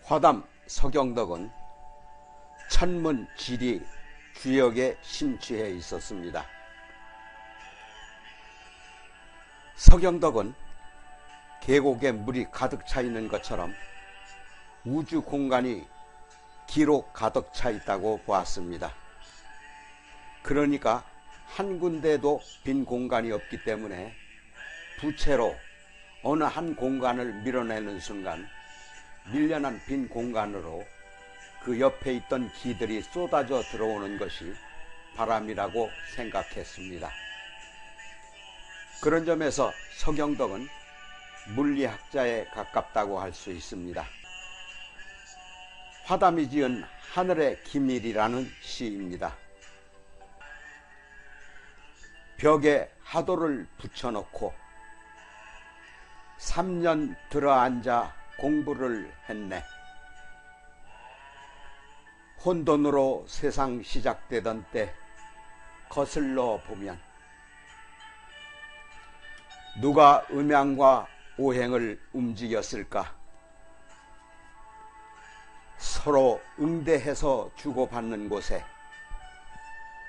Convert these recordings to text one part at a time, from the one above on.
화담 서경덕은 천문 지리 주역에 심취해 있었습니다. 서경덕은 계곡에 물이 가득 차 있는 것처럼 우주 공간이 기로 가득 차 있다고 보았습니다. 그러니까 한 군데도 빈 공간이 없기 때문에 부채로 어느 한 공간을 밀어내는 순간 밀려난 빈 공간으로 그 옆에 있던 기들이 쏟아져 들어오는 것이 바람이라고 생각했습니다. 그런 점에서 서경덕은 물리학자에 가깝다고 할 수 있습니다. 화담이 지은 하늘의 기밀이라는 시입니다. 벽에 하도를 붙여놓고 3년 들어앉아 공부를 했네. 혼돈으로 세상 시작되던 때 거슬러 보면 누가 음양과 오행을 움직였을까? 서로 응대해서 주고받는 곳에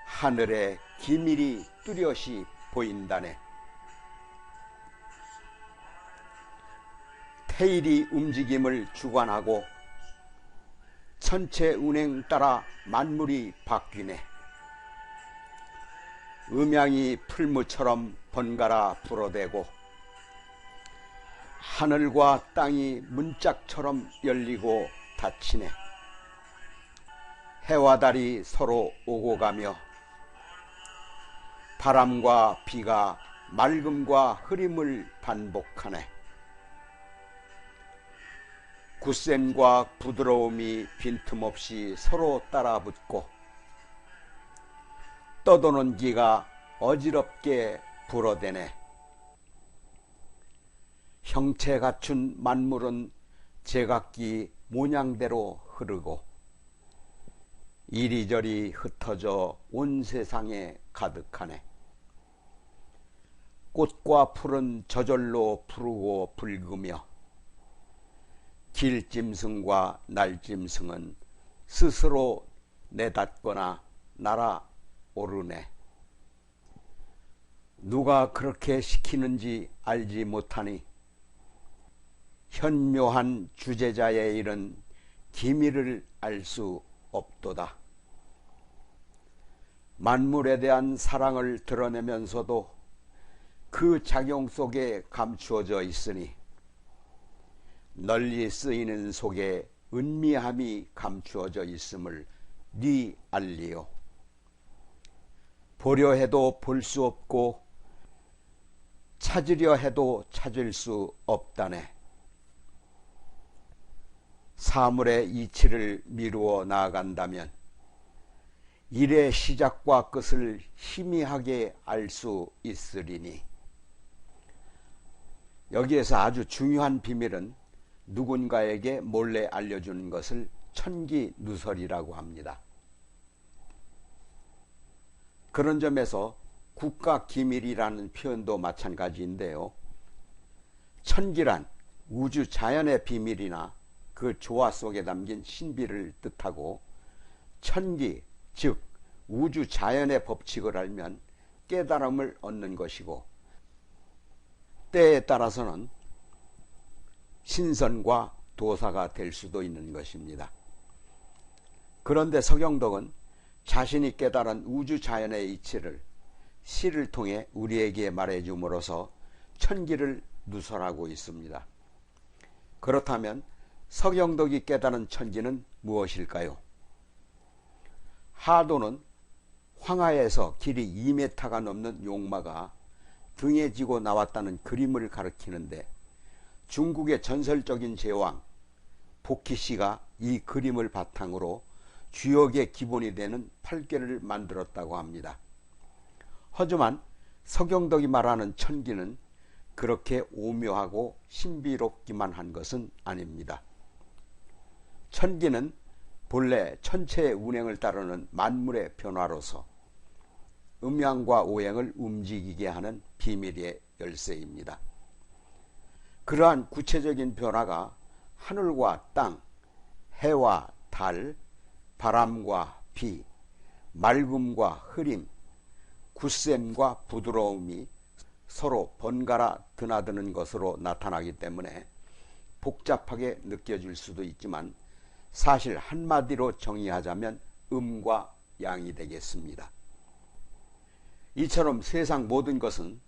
하늘의 기밀이 뚜렷이 보인다네. 태일이 움직임을 주관하고 천체 운행 따라 만물이 바뀌네. 음양이 풀무처럼 번갈아 불어대고 하늘과 땅이 문짝처럼 열리고 닫히네. 해와 달이 서로 오고 가며 바람과 비가 맑음과 흐림을 반복하네. 굳셈과 부드러움이 빈틈없이 서로 따라붙고 떠도는 기가 어지럽게 불어대네. 형체 갖춘 만물은 제각기 모양대로 흐르고 이리저리 흩어져 온 세상에 가득하네. 꽃과 풀은 저절로 푸르고 붉으며 길짐승과 날짐승은 스스로 내닫거나 날아오르네. 누가 그렇게 시키는지 알지 못하니 현묘한 주제자의 일은 기밀을 알 수 없도다. 만물에 대한 사랑을 드러내면서도 그 작용 속에 감추어져 있으니 널리 쓰이는 속에 은미함이 감추어져 있음을 네 알리오. 보려 해도 볼 수 없고 찾으려 해도 찾을 수 없다네. 사물의 이치를 미루어 나아간다면 일의 시작과 끝을 희미하게 알 수 있으리니. 여기에서 아주 중요한 비밀은 누군가에게 몰래 알려주는 것을 천기누설이라고 합니다. 그런 점에서 국가기밀이라는 표현도 마찬가지인데요. 천기란 우주 자연의 비밀이나 그 조화 속에 담긴 신비를 뜻하고, 천기 즉 우주 자연의 법칙을 알면 깨달음을 얻는 것이고, 때에 따라서는 신선과 도사가 될 수도 있는 것입니다. 그런데 서경덕은 자신이 깨달은 우주 자연의 이치를 시를 통해 우리에게 말해줌으로써 천기를 누설하고 있습니다. 그렇다면 서경덕이 깨달은 천기는 무엇일까요? 하도는 황하에서 길이 2m가 넘는 용마가 등에 지고 나왔다는 그림을 가리키는데, 중국의 전설적인 제왕 복희씨가 이 그림을 바탕으로 주역의 기본이 되는 8개를 만들었다고 합니다. 하지만 서경덕이 말하는 천기는 그렇게 오묘하고 신비롭기만 한 것은 아닙니다. 천기는 본래 천체의 운행을 따르는 만물의 변화로서 음양과 오행을 움직이게 하는 비밀의 열쇠입니다. 그러한 구체적인 변화가 하늘과 땅, 해와 달, 바람과 비, 맑음과 흐림, 굳셈과 부드러움이 서로 번갈아 드나드는 것으로 나타나기 때문에 복잡하게 느껴질 수도 있지만 사실 한마디로 정의하자면 음과 양이 되겠습니다. 이처럼 세상 모든 것은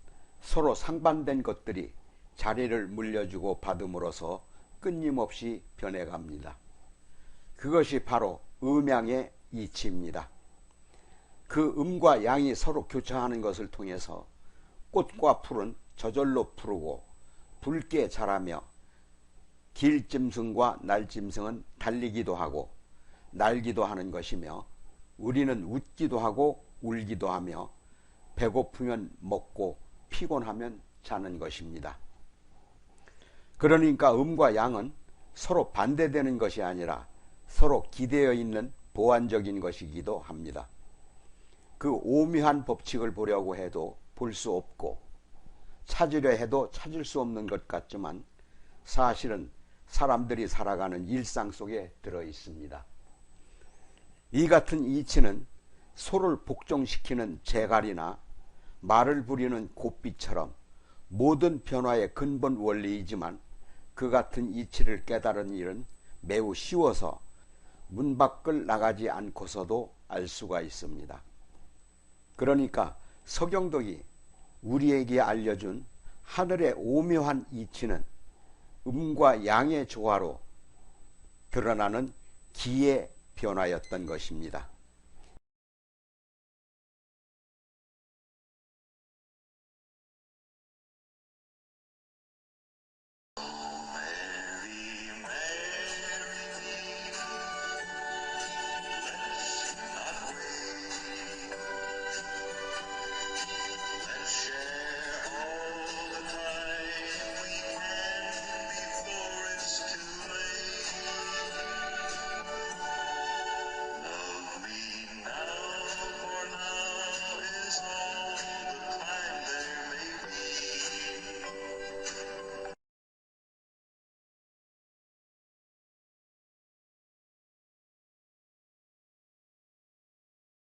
서로 상반된 것들이 자리를 물려주고 받음으로써 끊임없이 변해갑니다. 그것이 바로 음양의 이치입니다. 그 음과 양이 서로 교차하는 것을 통해서 꽃과 풀은 저절로 푸르고 붉게 자라며 길짐승과 날짐승은 달리기도 하고 날기도 하는 것이며 우리는 웃기도 하고 울기도 하며 배고프면 먹고 피곤하면 자는 것입니다. 그러니까 음과 양은 서로 반대되는 것이 아니라 서로 기대어 있는 보완적인 것이기도 합니다. 그 오묘한 법칙을 보려고 해도 볼 수 없고 찾으려 해도 찾을 수 없는 것 같지만 사실은 사람들이 살아가는 일상 속에 들어 있습니다. 이 같은 이치는 소를 복종시키는 제갈이나 말을 부리는 고삐처럼 모든 변화의 근본 원리이지만 그 같은 이치를 깨달은 일은 매우 쉬워서 문 밖을 나가지 않고서도 알 수가 있습니다. 그러니까 서경덕이 우리에게 알려준 하늘의 오묘한 이치는 음과 양의 조화로 드러나는 기의 변화였던 것입니다.